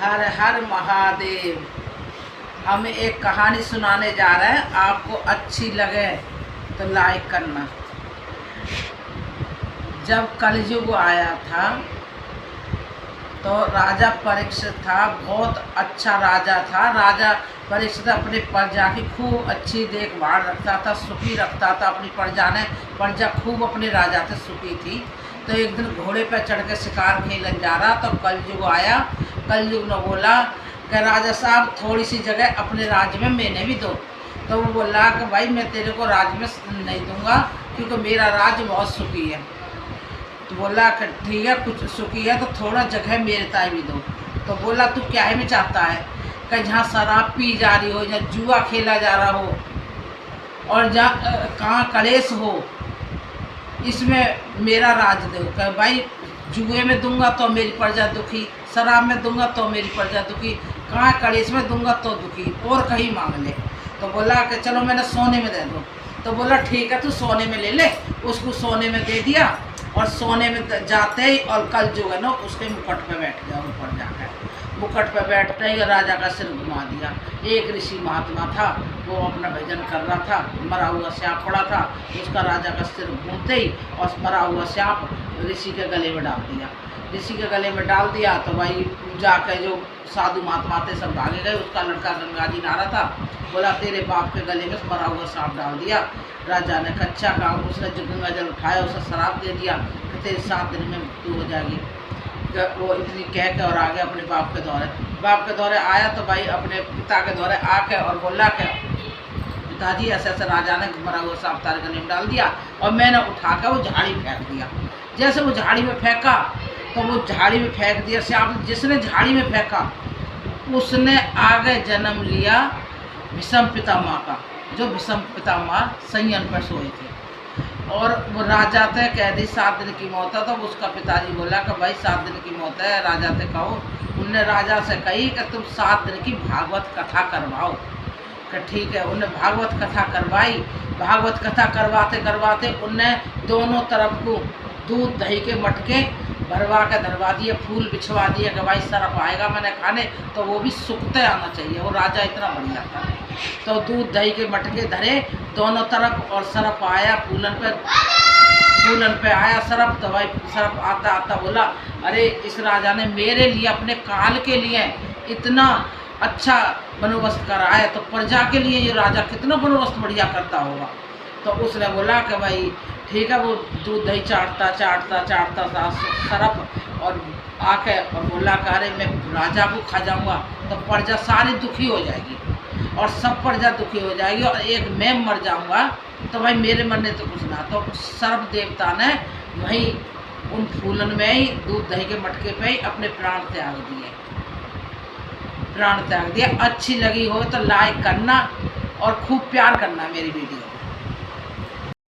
हर हर महादेव। हम एक कहानी सुनाने जा रहे हैं, आपको अच्छी लगे तो लाइक करना। जब कलयुग आया था तो राजा परीक्षित था, बहुत अच्छा राजा था। राजा परीक्षित अपनी प्रजा की खूब अच्छी देखभाल रखता था, सुखी रखता था अपनी प्रजा खूब अपने राजा से सुखी थी। तो एक दिन घोड़े पर चढ़ के शिकार खेलन जा रहा तो कलयुग आया। कलयुग ने बोला कि राजा साहब थोड़ी सी जगह अपने राज्य में मैंने भी दो। तो वो बोला कि भाई मैं तेरे को राज्य में नहीं दूंगा क्योंकि मेरा राज्य बहुत सुखी है। तो बोला कि ठीक है, कुछ सुखी है तो थोड़ा जगह मेरे ताई भी दो। तो बोला तू क्या है में चाहता है कि जहाँ शराब पी जा रही हो, जहाँ जुआ खेला जा रहा हो और जहाँ कहाँ कलेश हो, इसमें मेरा राज दो। कि भाई जुए में दूंगा तो मेरी प्रजा दुखी, शराब में दूंगा तो मेरी प्रजा दुखी, कहाँ कलेश में दूंगा तो दुखी, और कहीं मांग ले। तो बोला कि चलो मैंने सोने में दे दो। तो बोला ठीक है तू सोने में ले ले। उसको सोने में दे दिया और सोने में जाते ही और कल जो है ना उसके मुकुट पे बैठ गया। ऊपर जाकर मुकुट पे बैठते ही राजा का सिर घुमा दिया। एक ऋषि महात्मा था, वो अपना भजन कर रहा था, मरा हुआ सांप पड़ा था, उसका राजा का सिर घूमते ही और मरा हुआ सांप ऋषि के गले में डाल दिया। ऋषि के गले में डाल दिया तो भाई जाकर जो साधु महात्मा थे सब भागे गए। उसका लड़का गंगा जी नहा रहा था, बोला तेरे बाप के गले में मरा हुआ सांप डाल दिया। राजा ने कच्चा काम, उसने जो गंगा जल उठाया उसे शराब दे दिया कि तेरे 7 दिन में मृत्यु हो जाएगी। वो इतनी कह के और आ गया अपने बाप के दौरे। बाप के दौरे आया तो भाई अपने पिता के दौरे आके और बोला कि पिताजी ऐसे ऐसे राजा ने मरा हुआ सांप तारे गले में डाल दिया और मैंने उठा कर वो झाड़ी में फेंक दिया। जैसे वो झाड़ी में फेंका तो वो झाड़ी में फेंक दिया सांप। जिसने झाड़ी में फेंका उसने आगे जन्म लिया भीष्म पितामह का, जो भीष्म पितामह संयम पर सोए थे। और वो राजा थे कह दी 7 दिन की मौत है। तो उसका पिताजी बोला कि भाई 7 दिन की मौत है, राजा से कहो। उनने राजा से कही कि तुम 7 दिन की भागवत कथा करवाओ। कि ठीक है, उनने भागवत कथा करवाई। भागवत कथा करवाते करवाते उनने दोनों तरफ को दूध दही के मटके भरवा के धरवा दिए, फूल बिछवा दिए कि भाई सरफ आएगा मैंने खाने तो वो भी सुखते आना चाहिए। वो राजा इतना बढ़िया था। तो दूध दही के मटके धरे दोनों तरफ और सरफ आया फूलन पे आया सरफ। तो भाई सरफ आता आता बोला अरे इस राजा ने मेरे लिए अपने काल के लिए इतना अच्छा बंदोबस्त कराया तो प्रजा के लिए ये राजा कितना बंदोबस्त बढ़िया करता होगा। तो उसने बोला कि भाई ठीक है। वो दूध दही चाटता था सरफ और आके और बोला कि अरे मैं राजा को खा जाऊँगा तो प्रजा सारी दुखी हो जाएगी और सब प्रजा दुखी हो जाएगी और एक मैं मर जाऊँगा तो भाई मेरे मरने तो कुछ ना। तो सर्प देवता ने वहीं उन फूलन में ही दूध दही के मटके पे ही अपने प्राण त्याग दिए। अच्छी लगी हो तो लाइक करना और खूब प्यार करना मेरी वीडियो।